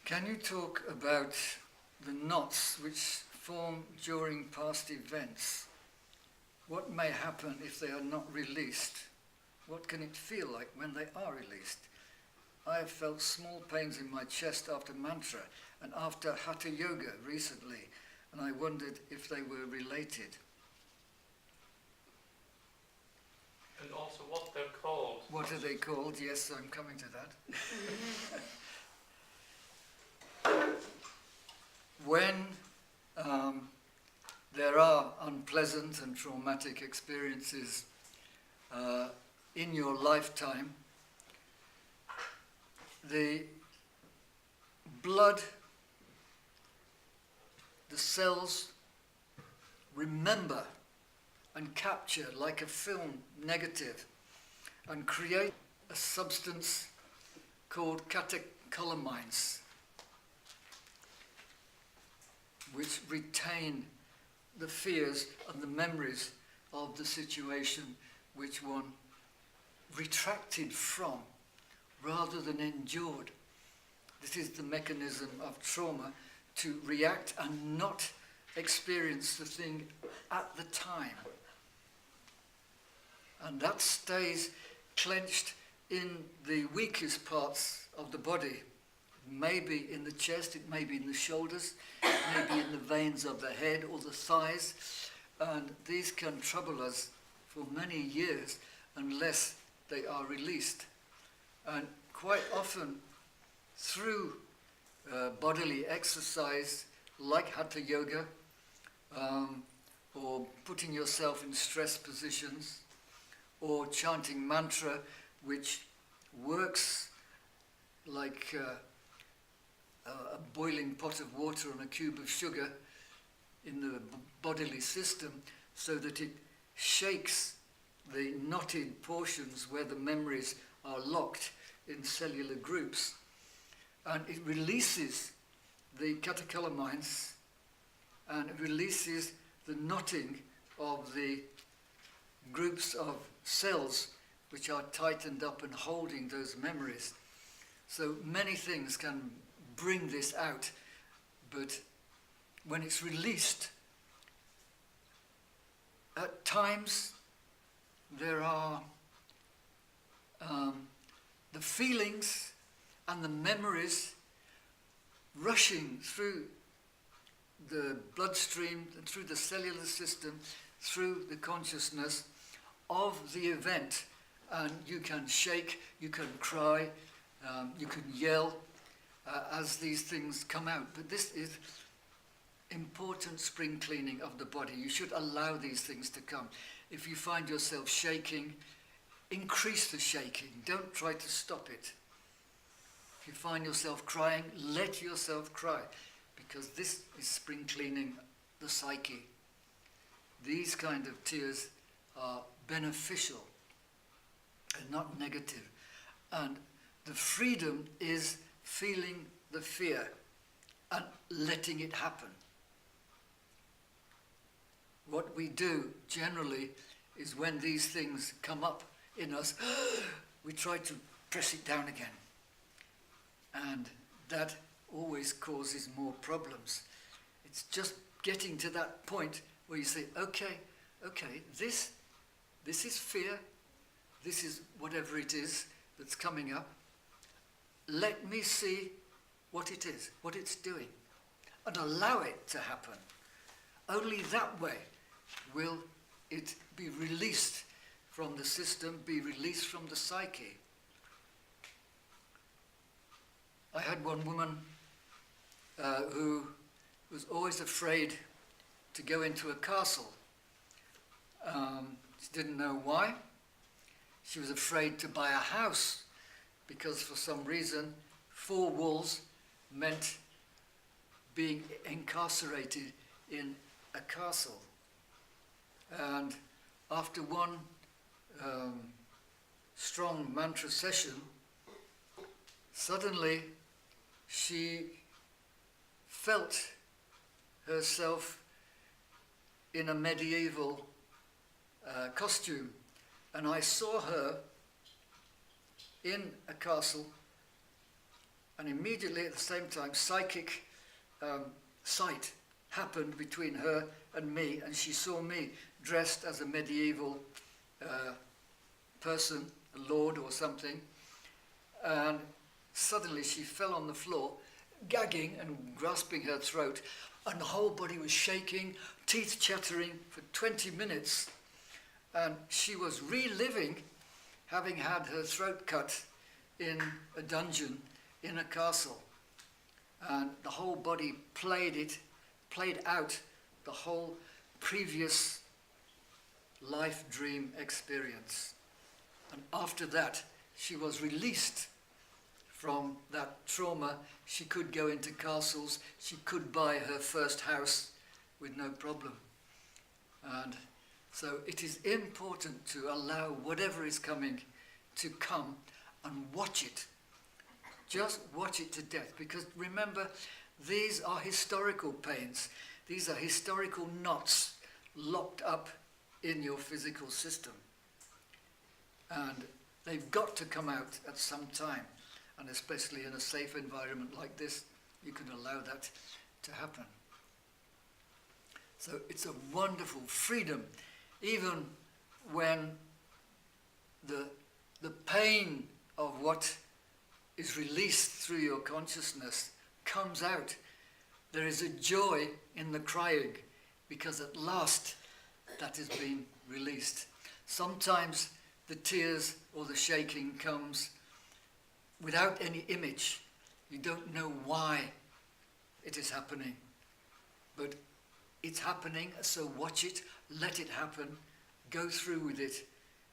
Can you talk about the knots which form during past events? What may happen if they are not released? What can it feel like when they are released? I have felt small pains in my chest after mantra and after hatha yoga recently, and I wondered if they were related. And also what they're called. What are they called? Yes, I'm coming to that. When there are unpleasant and traumatic experiences in your lifetime, the blood, the cells remember and capture like a film negative and create a substance called catecholamines, which retain the fears and the memories of the situation which one retracted from rather than endured. This is the mechanism of trauma, to react and not experience the thing at the time. And that stays clenched in the weakest parts of the body. Maybe in the chest, it may be in the shoulders, it may be in the veins of the head or the thighs, and these can trouble us for many years unless they are released. And quite often through bodily exercise like hatha yoga, or putting yourself in stress positions, or chanting mantra, which works like a boiling pot of water on a cube of sugar in the bodily system, so that it shakes the knotted portions where the memories are locked in cellular groups, and it releases the catecholamines and it releases the knotting of the groups of cells which are tightened up and holding those memories. So many things can bring this out, but when it's released, at times there are the feelings and the memories rushing through the bloodstream and through the cellular system, through the consciousness of the event, and you can shake, you can cry, you can yell as these things come out. But this is important spring cleaning of the body. You should allow these things to come. If you find yourself shaking, increase the shaking. Don't try to stop it. If you find yourself crying, let yourself cry, because this is spring cleaning the psyche. These kind of tears are beneficial and not negative. And the freedom is feeling the fear and letting it happen. What we do generally is when these things come up in us, we try to press it down again. And that always causes more problems. It's just getting to that point where you say, okay, this is fear, this is whatever it is that's coming up. Let me see what it is, what it's doing, and allow it to happen. Only that way will it be released from the system, be released from the psyche. I had one woman who was always afraid to go into a castle. She didn't know why. She was afraid to buy a house because for some reason 4 walls meant being incarcerated in a castle. And after one strong mantra session, suddenly she felt herself in a medieval costume, and I saw her in a castle And immediately at the same time, psychic sight happened between her and me, and she saw me dressed as a medieval person, a lord or something, and suddenly she fell on the floor, gagging and grasping her throat, and the whole body was shaking, teeth chattering for 20 minutes, and she was reliving having had her throat cut in a dungeon in a castle, and the whole body played out the whole previous life dream experience. And after that, she was released from that trauma. She could go into castles, she could buy her first house with no problem. And so it is important to allow whatever is coming to come and watch it. Just watch it to death, because remember, these are historical pains. These are historical knots locked up in your physical system. And they've got to come out at some time. And especially in a safe environment like this, you can allow that to happen. So it's a wonderful freedom, even when the pain of what is released through your consciousness comes out. There is a joy in the crying, because at last that has been released. Sometimes the tears or the shaking comes without any image. You don't know why it is happening, but it's happening, so watch it, let it happen, go through with it,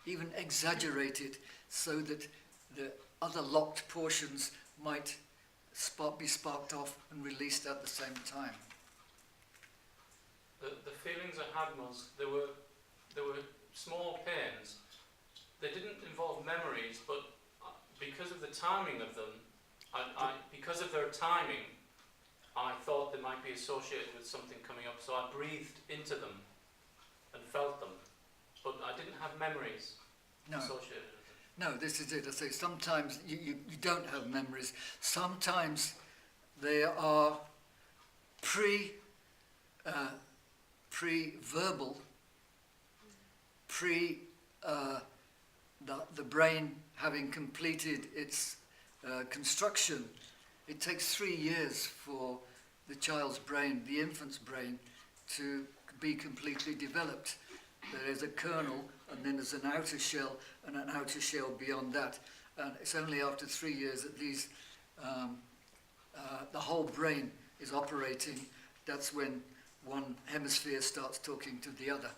even exaggerate it so that the other locked portions might be sparked off and released at the same time. The feelings I had was there were small pains. They didn't involve memories, but because of the timing of them, because of their timing, I thought they might be associated with something coming up, so I breathed into them and felt them, but I didn't have memories associated with them. No, this is it. I say sometimes you don't have memories. Sometimes they are pre-verbal, the brain having completed its construction. It takes 3 years for the child's brain, the infant's brain, to be completely developed. There is a kernel, and then there's an outer shell, and an outer shell beyond that. And it's only after 3 years that the whole brain is operating. That's when one hemisphere starts talking to the other.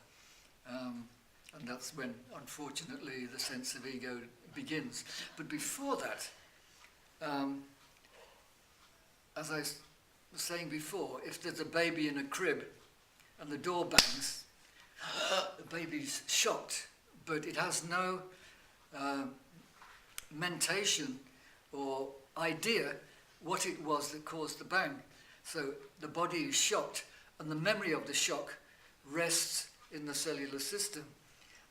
And that's when, unfortunately, the sense of ego begins. But before that, as I was saying before, if there's a baby in a crib and the door bangs, the baby's shocked, but it has no mentation or idea what it was that caused the bang. So the body is shocked, and the memory of the shock rests in the cellular system.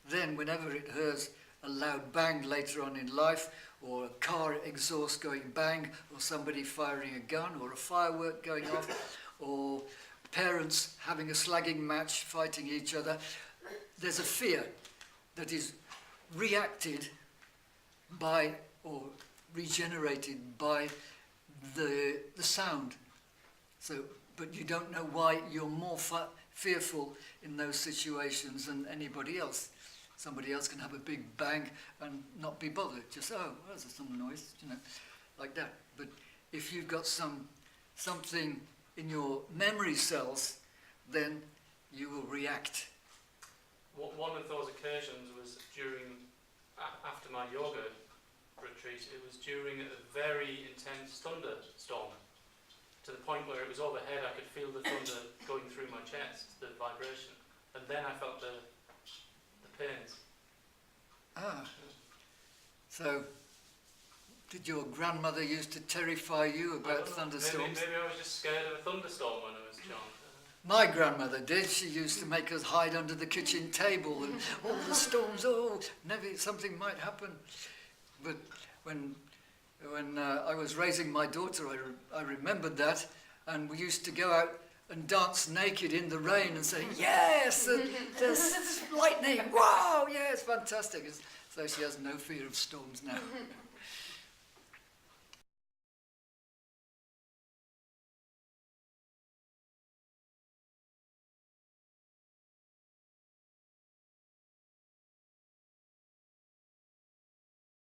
Then whenever it hears a loud bang later on in life, or a car exhaust going bang, or somebody firing a gun, or a firework going off, or parents having a slagging match, fighting each other, there's a fear that is reacted by, or regenerated by the sound. So, but you don't know why you're more fearful in those situations than anybody else. Somebody else can have a big bang and not be bothered. Just, oh, well, there's some noise, like that. But if you've got something in your memory cells, then you will react. One of those occasions was after my yoga retreat. It was during a very intense thunderstorm, to the point where it was overhead. I could feel the thunder going through my chest, the vibration, and then I felt the pains. So did your grandmother used to terrify you about thunderstorms? Maybe I was just scared of a thunderstorm when I was young. My grandmother did. She used to make us hide under the kitchen table, and all the storms, never something might happen. But when When I was raising my daughter, I remembered that, and we used to go out and dance naked in the rain and say, yes, there's lightning, wow, yes, fantastic. So she has no fear of storms now.